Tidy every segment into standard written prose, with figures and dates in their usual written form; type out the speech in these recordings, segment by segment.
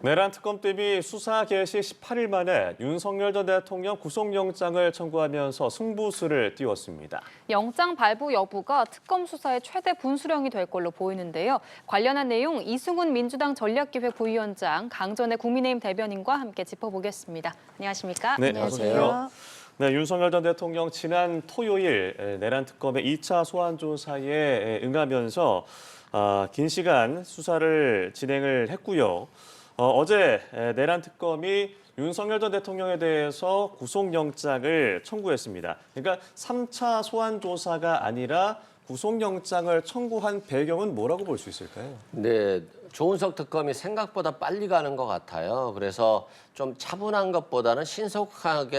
내란 특검 대비 수사 개시 18일 만에 윤석열 전 대통령 구속영장을 청구하면서 승부수를 띄웠습니다. 영장 발부 여부가 특검 수사의 최대 분수령이 될 걸로 보이는데요. 관련한 내용 이승훈 민주당 전략기획 부위원장, 강전의 국민의힘 대변인과 함께 짚어보겠습니다. 안녕하십니까? 네, 안녕하세요. 어서 오세요. 네, 윤석열 전 대통령 지난 토요일 내란 특검의 2차 소환 조사에 응하면서 긴 시간 수사를 진행을 했고요. 어제 내란 특검이 윤석열 전 대통령에 대해서 구속영장을 청구했습니다. 그러니까 3차 소환 조사가 아니라 구속영장을 청구한 배경은 뭐라고 볼 수 있을까요? 네, 조은석 특검이 생각보다 빨리 가는 것 같아요. 그래서 좀 차분한 것보다는 신속한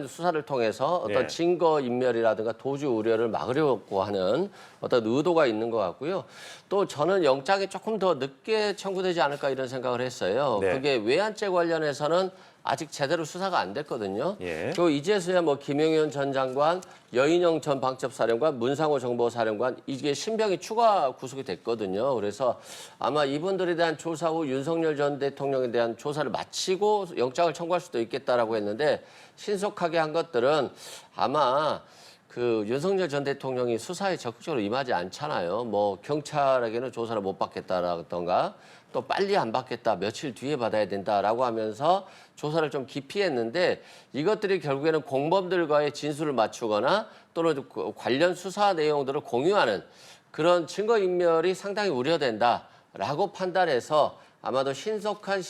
수사를 통해서 어떤 예. 증거 인멸이라든가 도주 우려를 막으려고 하는 어떤 의도가 있는 것 같고요. 또 저는 영장이 조금 더 늦게 청구되지 않을까 이런 생각을 했어요. 네. 그게 외환죄 관련해서는 아직 제대로 수사가 안 됐거든요. 예. 또 이제서야 김용현 전 장관, 여인영 전 방첩사령관, 문상호 정보사령관 이게 신병이 추가 구속이 됐거든요. 그래서 아마 이분들에 대한 조사 후 윤석열 전 대통령에 대한 조사를 마치고 영장을 청구할 수도 있겠다라고 했는데 신속하게 한 것들은 아마 윤석열 전 대통령이 수사에 적극적으로 임하지 않잖아요. 경찰에게는 조사를 못 받겠다라던가 또 빨리 안 받겠다, 며칠 뒤에 받아야 된다라고 하면서 조사를 좀 기피했는데 이것들이 결국에는 공범들과의 진술을 맞추거나 또는 관련 수사 내용들을 공유하는 그런 증거인멸이 상당히 우려된다라고 판단해서 아마도 신속한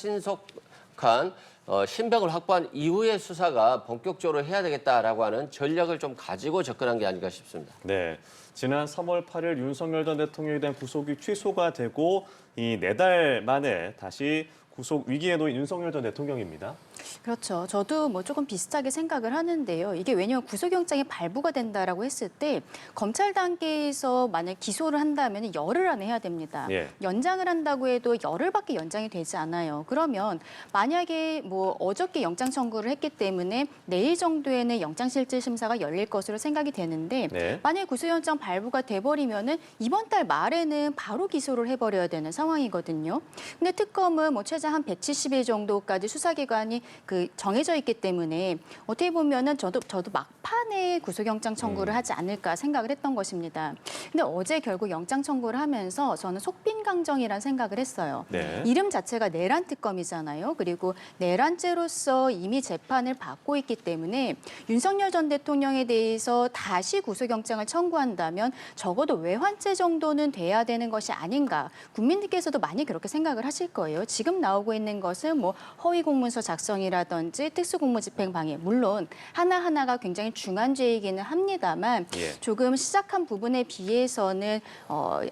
신병을 확보한 이후의 수사가 본격적으로 해야 되겠다라고 하는 전략을 좀 가지고 접근한 게 아닌가 싶습니다. 네, 지난 3월 8일 윤석열 전 대통령에 대한 구속이 취소가 되고 이 4달 만에 다시 구속 위기에 놓인 윤석열 전 대통령입니다. 그렇죠. 저도 조금 비슷하게 생각을 하는데요. 이게 왜냐하면 구속영장이 발부가 된다라고 했을 때 검찰 단계에서 만약 기소를 한다면 열흘 안에 해야 됩니다. 예. 연장을 한다고 해도 열흘밖에 연장이 되지 않아요. 그러면 만약에 어저께 영장 청구를 했기 때문에 내일 정도에는 영장실질심사가 열릴 것으로 생각이 되는데 네. 만약에 구속영장 발부가 돼버리면은 이번 달 말에는 바로 기소를 해버려야 되는 상황이거든요. 근데 특검은 최대 한 170일 정도까지 수사기관이 정해져 있기 때문에 어떻게 보면은 저도 막판에 구속영장 청구를 하지 않을까 생각을 했던 것입니다. 근데 어제 결국 영장 청구를 하면서 저는 속빈강정이라는 생각을 했어요. 네. 이름 자체가 내란 특검이잖아요. 그리고 내란죄로서 이미 재판을 받고 있기 때문에 윤석열 전 대통령에 대해서 다시 구속영장을 청구한다면 적어도 외환죄 정도는 돼야 되는 것이 아닌가. 국민들께서도 많이 그렇게 생각을 하실 거예요. 지금 나오고 있는 것은 허위 공문서 작성이라든지 특수공무집행 방해, 물론 하나하나가 굉장히 중한 죄이기는 합니다만 예. 조금 시작한 부분에 비해서는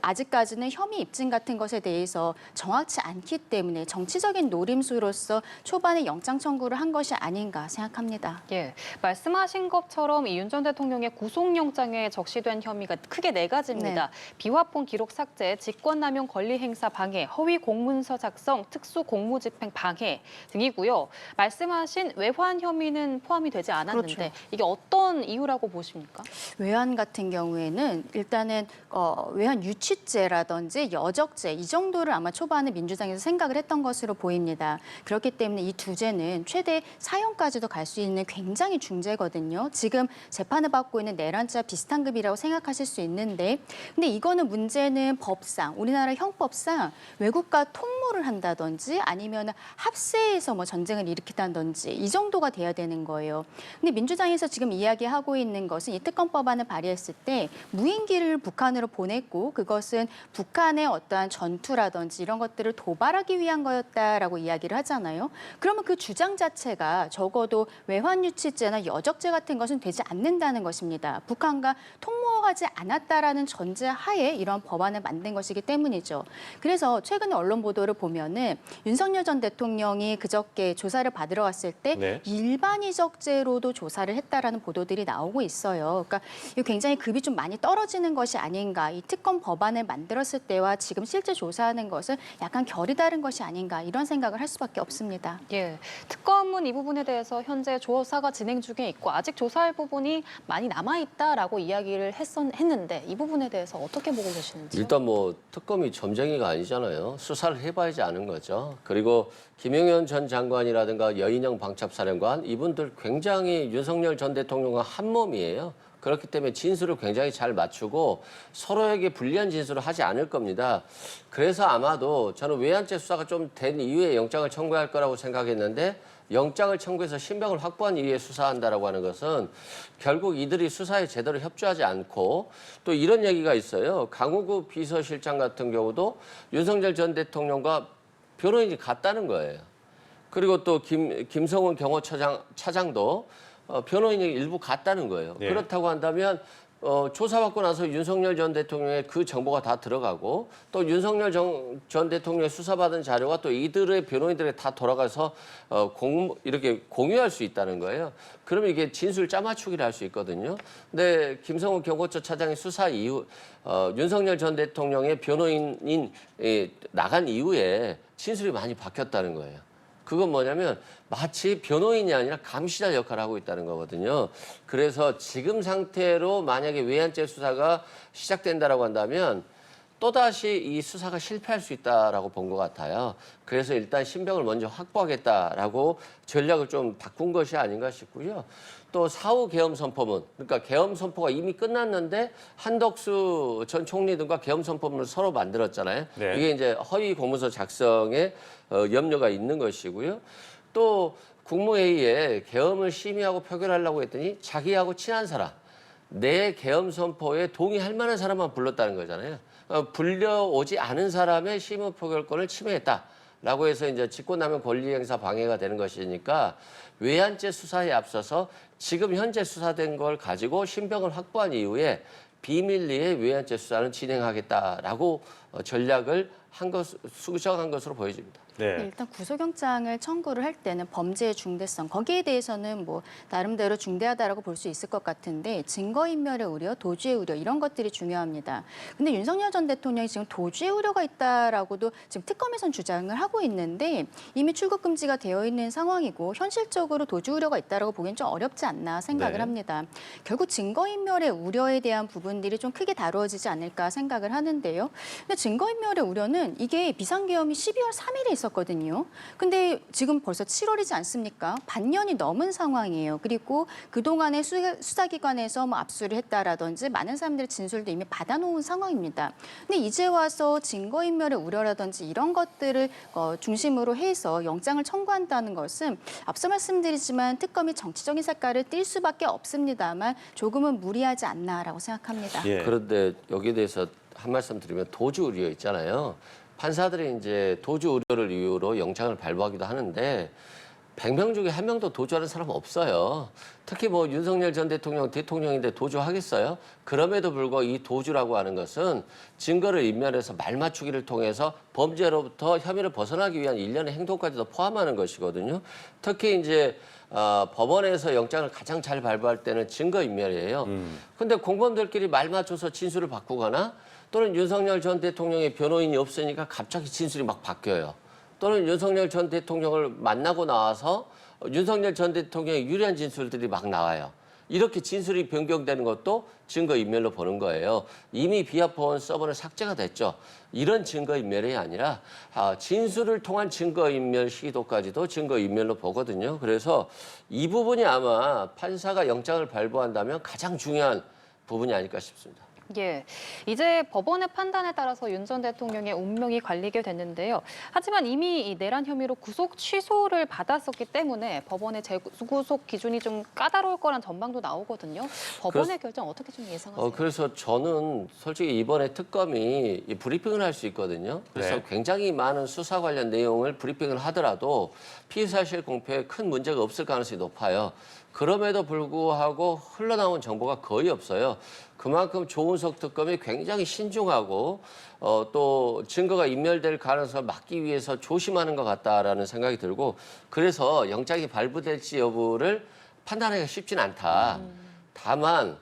아직까지는 혐의 입증 같은 것에 대해서 정확치 않기 때문에 정치적인 노림수로서 초반에 영장 청구를 한 것이 아닌가 생각합니다. 예, 말씀하신 것처럼 이 윤 전 대통령의 구속영장에 적시된 혐의가 크게 4가지입니다. 비화폰 기록 삭제, 직권남용 권리행사 방해, 허위 공문서 작성, 특수공무집행 방해 등이고요. 말씀하신 외환 혐의는 포함이 되지 않았는데 그렇죠. 이게 어떤 이유라고 보십니까? 외환 같은 경우에는 일단은 외환 유치죄라든지 여적죄 이 정도를 아마 초반에 민주당에서 생각을 했던 것으로 보입니다. 그렇기 때문에 이 두 죄는 최대 사형까지도 갈 수 있는 굉장히 중죄거든요. 지금 재판을 받고 있는 내란죄와 비슷한 급이라고 생각하실 수 있는데 근데 이거는 문제는 법상 우리나라 형법상 외국과 통모를 한다든지 아니면 합세해서 전쟁을 일으킨다든지 이 정도가 돼야 되는 거예요. 근데 민주당에서 지금 이야기하고 있는 것은 이 특검법안을 발의했을 때 무인기를 북한으로 보냈고 그것은 북한의 어떠한 전투라든지 이런 것들을 도발하기 위한 거였다라고 이야기를 하잖아요. 그러면 그 주장 자체가 적어도 외환유치죄나 여적죄 같은 것은 되지 않는다는 것입니다. 북한과 통모하지 않았다라는 전제 하에 이런 법안을 만든 것이기 때문이죠. 그래서 최근에 언론 보도를 보면은 윤석열 전 대통령이 그저께 조사를 받을 들어갔을 때 네. 일반이적죄로도 조사를 했다라는 보도들이 나오고 있어요. 그러니까 이거 굉장히 급이 좀 많이 떨어지는 것이 아닌가. 이 특검 법안을 만들었을 때와 지금 실제 조사하는 것은 약간 결이 다른 것이 아닌가 이런 생각을 할 수밖에 없습니다. 예, 특검은 이 부분에 대해서 현재 조사가 진행 중에 있고 아직 조사할 부분이 많이 남아 있다라고 이야기를 했는데 이 부분에 대해서 어떻게 보고 계시는지요? 일단 뭐 특검이 점쟁이가 아니잖아요. 수사를 해봐야지 아는 거죠. 그리고 김용현 전 장관이라든가 여인영 방첩사령관 이분들 굉장히 윤석열 전 대통령과 한 몸이에요. 그렇기 때문에 진술을 굉장히 잘 맞추고 서로에게 불리한 진술을 하지 않을 겁니다. 그래서 아마도 저는 외환죄 수사가 좀 된 이후에 영장을 청구할 거라고 생각했는데 영장을 청구해서 신병을 확보한 이후에 수사한다라고 하는 것은 결국 이들이 수사에 제대로 협조하지 않고 또 이런 얘기가 있어요. 강우구 비서실장 같은 경우도 윤석열 전 대통령과 변호인이 같다는 거예요. 그리고 또 김성훈 경호차장도 변호인이 일부 같다는 거예요. 네. 그렇다고 한다면 조사받고 나서 윤석열 전 대통령의 그 정보가 다 들어가고 또 윤석열 전 대통령의 수사받은 자료가 또 이들의 변호인들에게 다 돌아가서 이렇게 공유할 수 있다는 거예요. 그러면 이게 진술 짜맞추기를 할 수 있거든요. 근데 김성훈 경호처 차장의 수사 이후 윤석열 전 대통령의 변호인인 나간 이후에 진술이 많이 바뀌었다는 거예요. 그건 뭐냐면 마치 변호인이 아니라 감시자 역할을 하고 있다는 거거든요. 그래서 지금 상태로 만약에 외환죄 수사가 시작된다라고 한다면 또다시 이 수사가 실패할 수 있다라고 본 것 같아요. 그래서 일단 신병을 먼저 확보하겠다라고 전략을 좀 바꾼 것이 아닌가 싶고요. 또 사후 계엄 선포문, 그러니까 계엄 선포가 이미 끝났는데 한덕수 전 총리 등과 계엄 선포문을 서로 만들었잖아요. 네. 이게 이제 허위 공문서 작성에 염려가 있는 것이고요. 또 국무회의에 계엄을 심의하고 표결하려고 했더니 자기하고 친한 사람, 내 계엄 선포에 동의할 만한 사람만 불렀다는 거잖아요. 불려오지 않은 사람의 심의 표결권을 침해했다라고 해서 이제 직권남용 권리행사 방해가 되는 것이니까 외환죄 수사에 앞서서 지금 현재 수사된 걸 가지고 신병을 확보한 이후에 비밀리에 외환죄 수사는 진행하겠다라고 전략을 수정한 것으로 보여집니다. 네. 일단 구속영장을 청구를 할 때는 범죄의 중대성 거기에 대해서는 뭐 나름대로 중대하다라고 볼 수 있을 것 같은데 증거인멸의 우려, 도주의 우려 이런 것들이 중요합니다. 근데 윤석열 전 대통령이 지금 도주의 우려가 있다라고도 지금 특검에선 주장을 하고 있는데 이미 출국 금지가 되어 있는 상황이고 현실적으로 도주 우려가 있다라고 보기엔 좀 어렵지 않나 생각을 네. 합니다. 결국 증거인멸의 우려에 대한 부분들이 좀 크게 다루어지지 않을까 생각을 하는데요. 근데 증거인멸의 우려는 이게 비상계엄이 12월 3일에 있었거든요. 근데 지금 벌써 7월이지 않습니까? 반년이 넘은 상황이에요. 그리고 그동안에 수사기관에서 뭐 압수를 했다라든지 많은 사람들의 진술도 이미 받아놓은 상황입니다. 근데 이제 와서 증거인멸의 우려라든지 이런 것들을 중심으로 해서 영장을 청구한다는 것은 앞서 말씀드리지만 특검이 정치적인 색깔을 띌 수밖에 없습니다만 조금은 무리하지 않나라고 생각합니다. 예. 그런데 여기에 대해서 한 말씀 드리면 도주 우려 있잖아요. 판사들이 이제 도주 우려를 이유로 영장을 발부하기도 하는데 100명 중에 1명도 도주하는 사람 없어요. 특히 뭐 윤석열 전 대통령인데 도주하겠어요? 그럼에도 불구하고 이 도주라고 하는 것은 증거를 인멸해서 말 맞추기를 통해서 범죄로부터 혐의를 벗어나기 위한 일련의 행동까지도 포함하는 것이거든요. 특히 이제 법원에서 영장을 가장 잘 발부할 때는 증거인멸이에요. 근데 공범들끼리 말 맞춰서 진술을 바꾸거나 또는 윤석열 전 대통령의 변호인이 없으니까 갑자기 진술이 막 바뀌어요. 또는 윤석열 전 대통령을 만나고 나와서 윤석열 전 대통령의 유리한 진술들이 막 나와요. 이렇게 진술이 변경되는 것도 증거인멸로 보는 거예요. 이미 비합본 서버는 삭제가 됐죠. 이런 증거인멸이 아니라 진술을 통한 증거인멸 시도까지도 증거인멸로 보거든요. 그래서 이 부분이 아마 판사가 영장을 발부한다면 가장 중요한 부분이 아닐까 싶습니다. 예, 이제 법원의 판단에 따라서 윤 전 대통령의 운명이 갈리게 됐는데요. 하지만 이미 이 내란 혐의로 구속 취소를 받았었기 때문에 법원의 재구속 기준이 좀 까다로울 거란 전망도 나오거든요. 법원의 결정 어떻게 좀 예상하세요? 그래서 저는 솔직히 이번에 특검이 이 브리핑을 할 수 있거든요. 그래서 네. 굉장히 많은 수사 관련 내용을 브리핑을 하더라도 피의사실 공표에 큰 문제가 없을 가능성이 높아요. 그럼에도 불구하고 흘러나온 정보가 거의 없어요. 그만큼 조은석 특검이 굉장히 신중하고 또 증거가 인멸될 가능성을 막기 위해서 조심하는 것 같다라는 생각이 들고 그래서 영장이 발부될지 여부를 판단하기가 쉽진 않다. 다만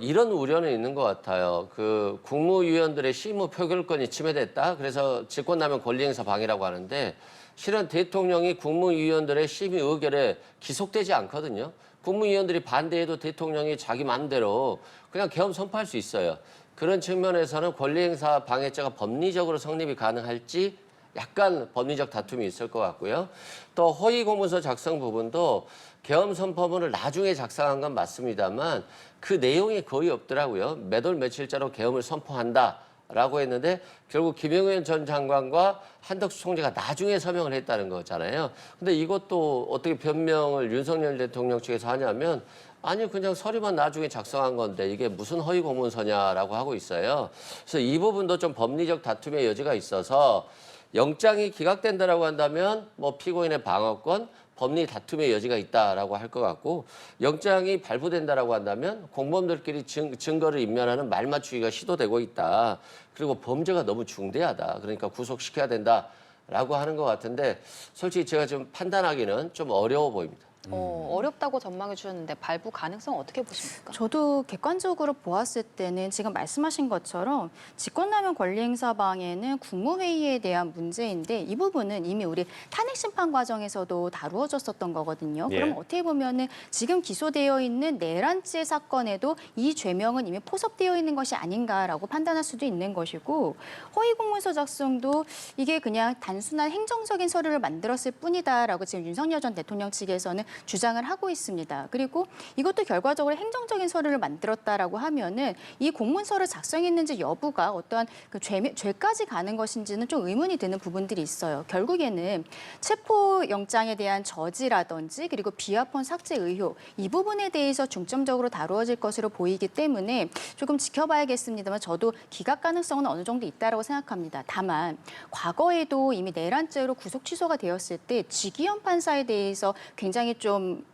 이런 우려는 있는 것 같아요. 그 국무위원들의 실무 표결권이 침해됐다. 그래서 직권남용 권리행사 방해라고 하는데 실은 대통령이 국무위원들의 심의 의결에 기속되지 않거든요. 국무위원들이 반대해도 대통령이 자기 마음대로 그냥 계엄 선포할 수 있어요. 그런 측면에서는 권리행사 방해죄가 법리적으로 성립이 가능할지 약간 법리적 다툼이 있을 것 같고요. 또 허위 공문서 작성 부분도 계엄 선포문을 나중에 작성한 건 맞습니다만 그 내용이 거의 없더라고요. 몇 월 며칠자로 계엄을 선포한다라고 했는데 결국 김영현 전 장관과 한덕수 총리가 나중에 서명을 했다는 거잖아요. 근데 이것도 어떻게 변명을 윤석열 대통령 측에서 하냐면 아니 그냥 서류만 나중에 작성한 건데 이게 무슨 허위 공문서냐라고 하고 있어요. 그래서 이 부분도 좀 법리적 다툼의 여지가 있어서 영장이 기각된다라고 한다면 뭐 피고인의 방어권, 법리 다툼의 여지가 있다라고 할 것 같고 영장이 발부된다라고 한다면 공범들끼리 증거를 인멸하는 말맞추기가 시도되고 있다. 그리고 범죄가 너무 중대하다. 그러니까 구속시켜야 된다라고 하는 것 같은데 솔직히 제가 좀 판단하기는 좀 어려워 보입니다. 어렵다고 전망해 주셨는데 발부 가능성 어떻게 보십니까? 저도 객관적으로 보았을 때는 지금 말씀하신 것처럼 직권남용 권리행사 방해는 국무회의에 대한 문제인데 이 부분은 이미 우리 탄핵심판 과정에서도 다루어졌었던 거거든요. 예. 그럼 어떻게 보면은 지금 기소되어 있는 내란죄 사건에도 이 죄명은 이미 포섭되어 있는 것이 아닌가라고 판단할 수도 있는 것이고 허위공문서 작성도 이게 그냥 단순한 행정적인 서류를 만들었을 뿐이다라고 지금 윤석열 전 대통령 측에서는 주장을 하고 있습니다. 그리고 이것도 결과적으로 행정적인 서류를 만들었다라고 하면은 이 공문서를 작성했는지 여부가 어떠한 그 죄까지 가는 것인지는 좀 의문이 드는 부분들이 있어요. 결국에는 체포영장에 대한 저지라든지 그리고 비화폰 삭제 의혹 이 부분에 대해서 중점적으로 다루어질 것으로 보이기 때문에 조금 지켜봐야겠습니다만 저도 기각 가능성은 어느 정도 있다라고 생각합니다. 다만 과거에도 이미 내란죄로 구속 취소가 되었을 때 지기현 판사에 대해서 굉장히 좀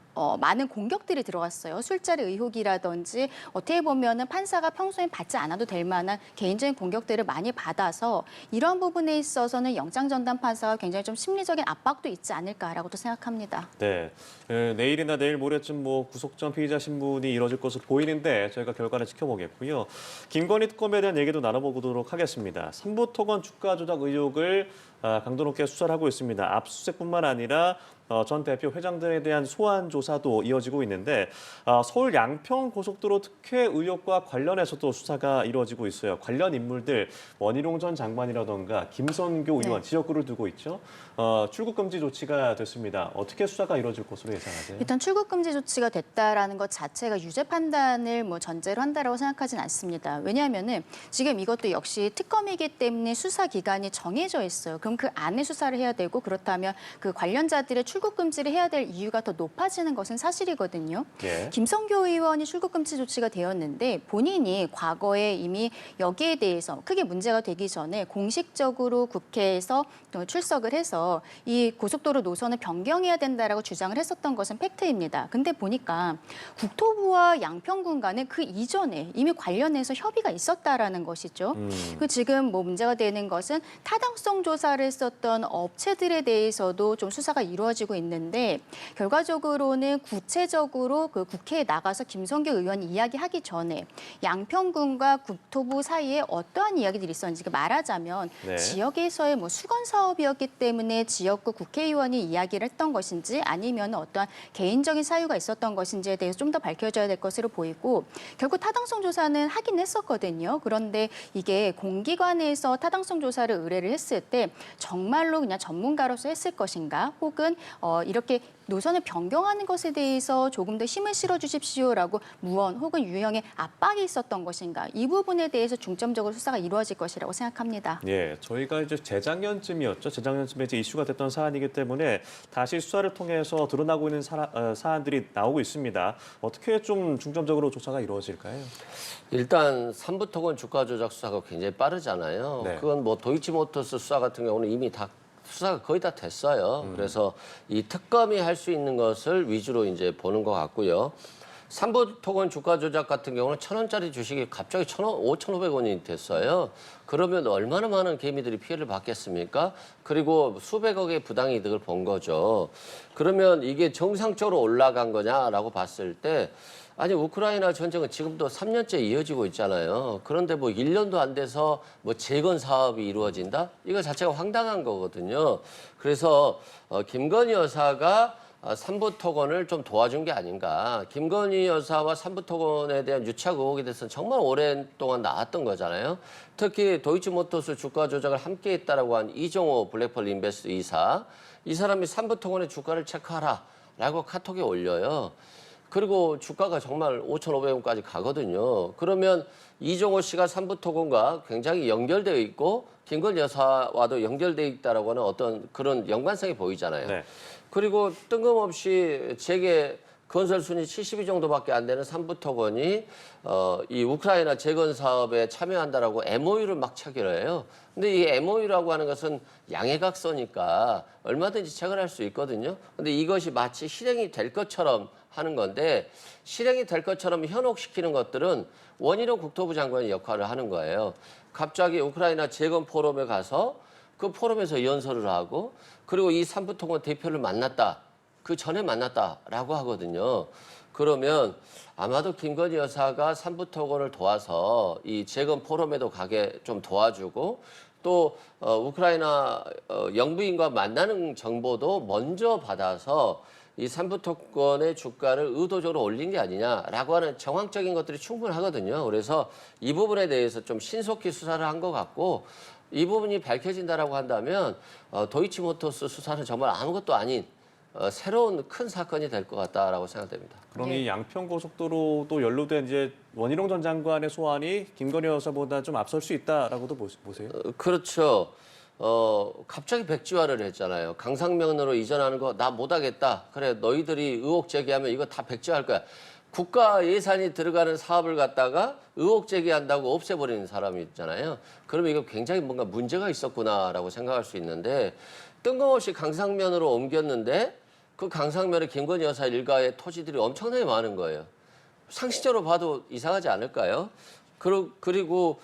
많은 공격들이 들어갔어요. 술자리 의혹이라든지 어떻게 보면은 판사가 평소에 받지 않아도 될 만한 개인적인 공격들을 많이 받아서 이런 부분에 있어서는 영장 전담 판사가 굉장히 좀 심리적인 압박도 있지 않을까라고도 생각합니다. 네, 내일이나 내일 모레쯤 뭐 구속 전 피의자 신문이 이뤄질 것으로 보이는데 저희가 결과를 지켜보겠고요. 김건희 특검에 대한 얘기도 나눠보도록 하겠습니다. 삼부토건 주가 조작 의혹을 강도 높게 수사를 하고 있습니다. 압수수색뿐만 아니라 전 대표 회장들에 대한 소환 조사도 이어지고 있는데 서울 양평 고속도로 특혜 의혹과 관련해서도 수사가 이루어지고 있어요. 관련 인물들 원희룡 전 장관이라던가 김선교 의원 지역구를 두고 있죠. 출국 금지 조치가 됐습니다. 어떻게 수사가 이루어질 것으로 예상하세요? 일단 출국 금지 조치가 됐다라는 것 자체가 유죄 판단을 뭐 전제로 한다라고 생각하진 않습니다. 왜냐하면은 지금 이것도 역시 특검이기 때문에 수사 기간이 정해져 있어요. 그럼 그 안에 수사를 해야 되고 그렇다면 그 관련자들의 출국 금지를 해야 될 이유가 더 높아지는 것은 사실이거든요. 예. 김성교 의원이 출국 금지 조치가 되었는데 본인이 과거에 이미 여기에 대해서 크게 문제가 되기 전에 공식적으로 국회에서 출석을 해서 이 고속도로 노선을 변경해야 된다라고 주장을 했었던 것은 팩트입니다. 근데 보니까 국토부와 양평군 간에 그 이전에 이미 관련해서 협의가 있었다라는 것이죠. 그 지금 뭐 문제가 되는 것은 타당성 조사를 했었던 업체들에 대해서도 좀 수사가 이루어지고 있는데 결과적으로는 구체적으로 그 국회에 나가서 김성교 의원이 이야기하기 전에 양평군과 국토부 사이에 어떠한 이야기들이 있었는지 말하자면 네. 지역에서의 뭐 수건 사업이었기 때문에 지역구 국회의원이 이야기를 했던 것인지 아니면 어떠한 개인적인 사유가 있었던 것인지에 대해서 좀 더 밝혀져야 될 것으로 보이고 결국 타당성 조사는 하긴 했었거든요. 그런데 이게 공기관에서 타당성 조사를 의뢰를 했을 때 정말로 그냥 전문가로서 했을 것인가 혹은 이렇게 노선을 변경하는 것에 대해서 조금 더 힘을 실어 주십시오라고 무언 혹은 유형의 압박이 있었던 것인가 이 부분에 대해서 중점적으로 수사가 이루어질 것이라고 생각합니다. 예, 저희가 이제 재작년쯤이었죠. 재작년쯤에 이제 이슈가 됐던 사안이기 때문에 다시 수사를 통해서 드러나고 있는 사안들이 나오고 있습니다. 어떻게 좀 중점적으로 조사가 이루어질까요? 일단 삼부토건 주가 조작 수사가 굉장히 빠르잖아요. 네. 그건 뭐 도이치모터스 수사 같은 경우는 이미 다 수사가 거의 다 됐어요. 그래서 이 특검이 할 수 있는 것을 위주로 이제 보는 것 같고요. 삼부토건 주가 조작 같은 경우는 1,000원짜리 주식이 갑자기 5,500원이 됐어요. 그러면 얼마나 많은 개미들이 피해를 받겠습니까? 그리고 수백억의 부당이득을 본 거죠. 그러면 이게 정상적으로 올라간 거냐라고 봤을 때 아니 우크라이나 전쟁은 지금도 3년째 이어지고 있잖아요. 그런데 뭐 1년도 안 돼서 뭐 재건 사업이 이루어진다? 이거 자체가 황당한 거거든요. 그래서 김건희 여사가 삼부토건을 좀 도와준 게 아닌가. 김건희 여사와 삼부토건에 대한 유착 의혹에 대해서는 정말 오랜 동안 나왔던 거잖아요. 특히 도이치모터스 주가 조작을 함께 했다라고 한 이종호 블랙펄 인베스트 이사. 이 사람이 삼부토건의 주가를 체크하라라고 카톡에 올려요. 그리고 주가가 정말 5,500원까지 가거든요. 그러면 이종호 씨가 삼부토건과 굉장히 연결되어 있고 김건희 여사와도 연결되어 있다라고 하는 어떤 그런 연관성이 보이잖아요. 네. 그리고 뜬금없이 재계 건설 순위 70위 정도밖에 안 되는 삼부토건이 이 우크라이나 재건 사업에 참여한다라고 MOU를 막 체결해요. 근데 이 MOU라고 하는 것은 양해각서니까 얼마든지 체결할 수 있거든요. 근데 이것이 마치 실행이 될 것처럼 하는 건데 실행이 될 것처럼 현혹시키는 것들은 원희룡 국토부 장관의 역할을 하는 거예요. 갑자기 우크라이나 재건 포럼에 가서 그 포럼에서 연설을 하고 그리고 이 삼부토건 대표를 만났다. 그 전에 만났다라고 하거든요. 그러면 아마도 김건희 여사가 삼부토건을 도와서 이 재건 포럼에도 가게 좀 도와주고 또 우크라이나 영부인과 만나는 정보도 먼저 받아서 이 삼부토건의 주가를 의도적으로 올린 게 아니냐라고 하는 정황적인 것들이 충분하거든요. 그래서 이 부분에 대해서 좀 신속히 수사를 한 것 같고 이 부분이 밝혀진다라고 한다면 도이치모터스 수사는 정말 아무것도 아닌 새로운 큰 사건이 될 것 같다라고 생각됩니다. 그럼 예. 이 양평고속도로도 연루된 이제 원희룡 전 장관의 소환이 김건희 여사보다 좀 앞설 수 있다라고도 보세요? 그렇죠. 갑자기 백지화를 했잖아요. 강상면으로 이전하는 거 나 못하겠다. 그래 너희들이 의혹 제기하면 이거 다 백지화할 거야. 국가 예산이 들어가는 사업을 갖다가 의혹 제기한다고 없애버리는 사람이 있잖아요. 그러면 이거 굉장히 뭔가 문제가 있었구나라고 생각할 수 있는데 뜬금없이 강상면으로 옮겼는데 그 강상면에 김건희 여사 일가의 토지들이 엄청나게 많은 거예요. 상식적으로 봐도 이상하지 않을까요? 그리고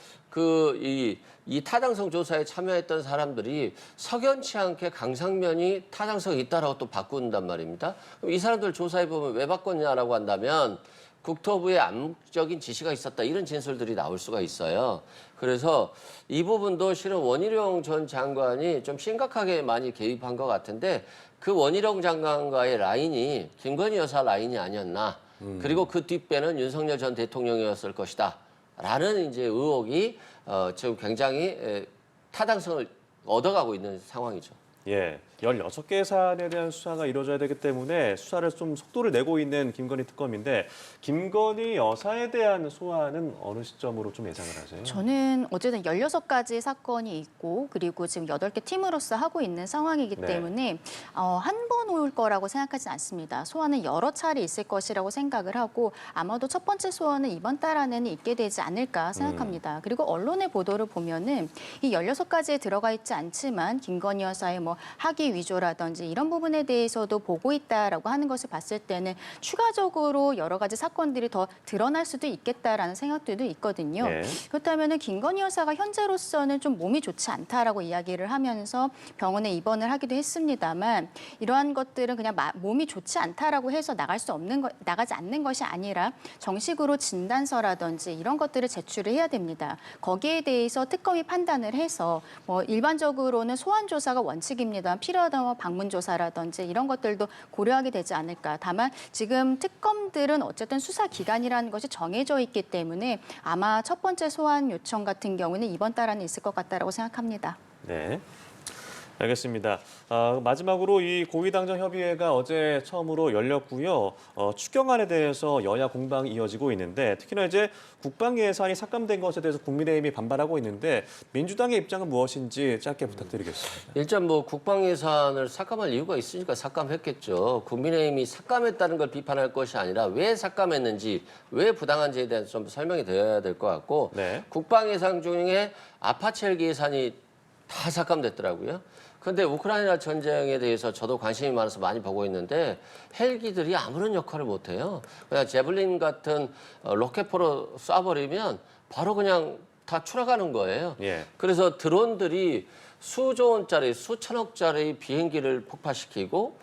이 타당성 조사에 참여했던 사람들이 석연치 않게 강상면이 타당성이 있다라고 또 바꾼단 말입니다. 그럼 이 사람들 조사해 보면 왜 바꿨냐라고 한다면 국토부의 암묵적인 지시가 있었다 이런 진술들이 나올 수가 있어요. 그래서 이 부분도 실은 원희룡 전 장관이 좀 심각하게 많이 개입한 것 같은데 그 원희룡 장관과의 라인이 김건희 여사 라인이 아니었나. 그리고 그 뒷배는 윤석열 전 대통령이었을 것이다. 라는 이제 의혹이 지금 굉장히 타당성을 얻어가고 있는 상황이죠. 예, 16개 사안에 대한 수사가 이루어져야 되기 때문에 수사를 좀 속도를 내고 있는 김건희 특검인데 김건희 여사에 대한 소환은 어느 시점으로 좀 예상을 하세요? 저는 어쨌든 16가지 사건이 있고 그리고 지금 8개 팀으로서 하고 있는 상황이기 네. 때문에 한 번 올 거라고 생각하진 않습니다. 소환은 여러 차례 있을 것이라고 생각을 하고 아마도 첫 번째 소환은 이번 달 안에는 있게 되지 않을까 생각합니다. 그리고 언론의 보도를 보면은 이 16가지에 들어가 있지 않지만 김건희 여사의 뭐 학위 위조라든지 이런 부분에 대해서도 보고 있다라고 하는 것을 봤을 때는 추가적으로 여러 가지 사건들이 더 드러날 수도 있겠다라는 생각들도 있거든요. 네. 그렇다면 김건희 여사가 현재로서는 좀 몸이 좋지 않다라고 이야기를 하면서 병원에 입원을 하기도 했습니다만 이러한 것들은 그냥 몸이 좋지 않다라고 해서 나가지 않는 것이 아니라 정식으로 진단서라든지 이런 것들을 제출을 해야 됩니다. 거기에 대해서 특검이 판단을 해서 뭐 일반적으로는 소환 조사가 원칙입니다. 필요하다면 방문 조사라든지 이런 것들도 고려하게 되지 않을까. 다만 지금 특검들은 어쨌든 수사 기간이라는 것이 정해져 있기 때문에 아마 첫 번째 소환 요청 같은 경우는 이번 달 안에 있을 것 같다라고 생각합니다. 네. 알겠습니다. 마지막으로 이 고위당정 협의회가 어제 처음으로 열렸고요. 추경안에 대해서 여야 공방이 이어지고 있는데 특히나 이제 국방 예산이 삭감된 것에 대해서 국민의힘이 반발하고 있는데 민주당의 입장은 무엇인지 짧게 부탁드리겠습니다. 일단 뭐 국방 예산을 삭감할 이유가 있으니까 삭감했겠죠. 국민의힘이 삭감했다는 걸 비판할 것이 아니라 왜 삭감했는지, 왜 부당한지에 대한 좀 설명이 되어야 될 것 같고 네. 국방 예산 중에 아파트 헬기 예산이 다 삭감됐더라고요. 근데 우크라이나 전쟁에 대해서 저도 관심이 많아서 많이 보고 있는데 헬기들이 아무런 역할을 못 해요. 그냥 제블린 같은 로켓포로 쏴버리면 바로 그냥 다 추락하는 거예요. 예. 그래서 드론들이 수조 원짜리, 수천억짜리 비행기를 폭파시키고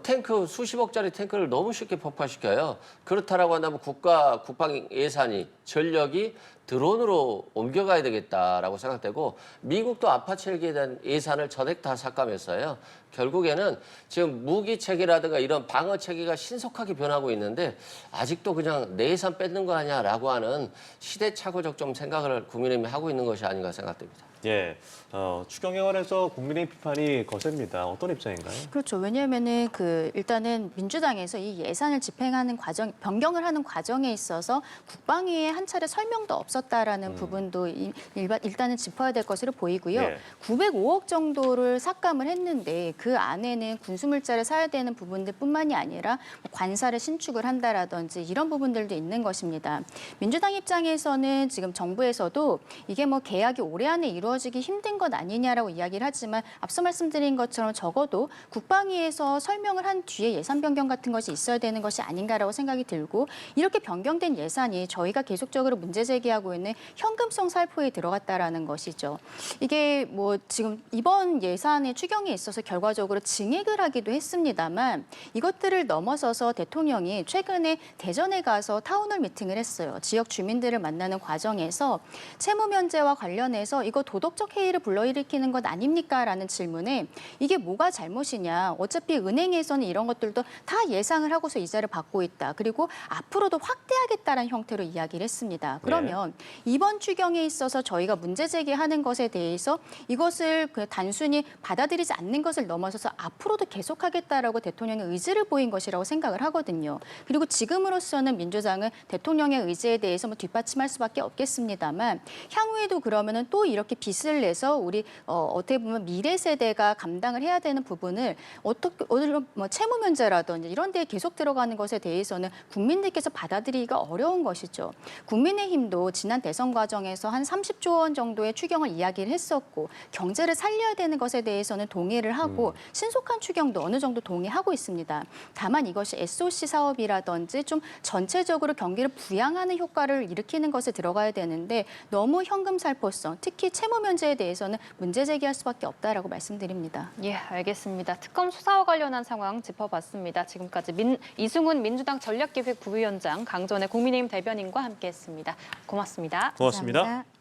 탱크 수십억짜리 탱크를 너무 쉽게 폭파시켜요. 그렇다라고 한다면 국방 예산이 전력이 드론으로 옮겨가야 되겠다라고 생각되고 미국도 아파치 헬기에 대한 예산을 전액 다 삭감했어요. 결국에는 지금 무기 체계라든가 이런 방어 체계가 신속하게 변하고 있는데 아직도 그냥 내 예산 뺏는 거 아니야라고 하는 시대착오적 좀 생각을 국민의힘이 하고 있는 것이 아닌가 생각됩니다. 예, 추경에 관해서 국민의 비판이 거셉니다. 어떤 입장인가요? 그렇죠. 왜냐하면은 일단은 민주당에서 이 예산을 집행하는 과정, 변경을 하는 과정에 있어서 국방위에 한 차례 설명도 없었다라는 부분도 일단은 짚어야 될 것으로 보이고요. 예. 905억 정도를 삭감을 했는데 그 안에는 군수물자를 사야 되는 부분들뿐만이 아니라 뭐 관사를 신축을 한다라든지 이런 부분들도 있는 것입니다. 민주당 입장에서는 지금 정부에서도 이게 뭐 계약이 올해 안에 이루어지기 힘든 것 아니냐라고 이야기를 하지만 앞서 말씀드린 것처럼 적어도 국방위에서 설명을 한 뒤에 예산 변경 같은 것이 있어야 되는 것이 아닌가라고 생각이 들고 이렇게 변경된 예산이 저희가 계속적으로 문제 제기하고 있는 현금성 살포에 들어갔다라는 것이죠. 이게 뭐 지금 이번 예산의 추경에 있어서 결과적으로 증액을 하기도 했습니다만 이것들을 넘어서서 대통령이 최근에 대전에 가서 타운홀 미팅을 했어요. 지역 주민들을 만나는 과정에서 채무 면제와 관련해서 이거 도덕적 해이를 불러일으키는 것 아닙니까? 라는 질문에 이게 뭐가 잘못이냐. 어차피 은행에서는 이런 것들도 다 예상을 하고서 이자를 받고 있다. 그리고 앞으로도 확대하겠다는 형태로 이야기를 했습니다. 그러면 이번 추경에 있어서 저희가 문제 제기하는 것에 대해서 이것을 단순히 받아들이지 않는 것을 넘어서서 앞으로도 계속하겠다라고 대통령의 의지를 보인 것이라고 생각을 하거든요. 그리고 지금으로서는 민주당은 대통령의 의지에 대해서 뭐 뒷받침할 수밖에 없겠습니다만 향후에도 그러면은 또 이렇게 빚을 내서 우리 어떻게 보면 미래 세대가 감당을 해야 되는 부분을 어떻게 뭐 채무 면제라든지 이런 데에 계속 들어가는 것에 대해서는 국민들께서 받아들이기가 어려운 것이죠. 국민의힘도 지난 대선 과정에서 한 30조 원 정도의 추경을 이야기를 했었고 경제를 살려야 되는 것에 대해서는 동의를 하고 신속한 추경도 어느 정도 동의하고 있습니다. 다만 이것이 SOC 사업이라든지 좀 전체적으로 경기를 부양하는 효과를 일으키는 것에 들어가야 되는데 너무 현금 살포성, 특히 채무 면제에 대해서는 문제 제기할 수밖에 없다라고 말씀드립니다. 예, 알겠습니다. 특검 수사와 관련한 상황 짚어봤습니다. 지금까지 이승훈 민주당 전략기획 부위원장, 강전의 국민의힘 대변인과 함께했습니다. 고맙습니다. 고맙습니다. 감사합니다.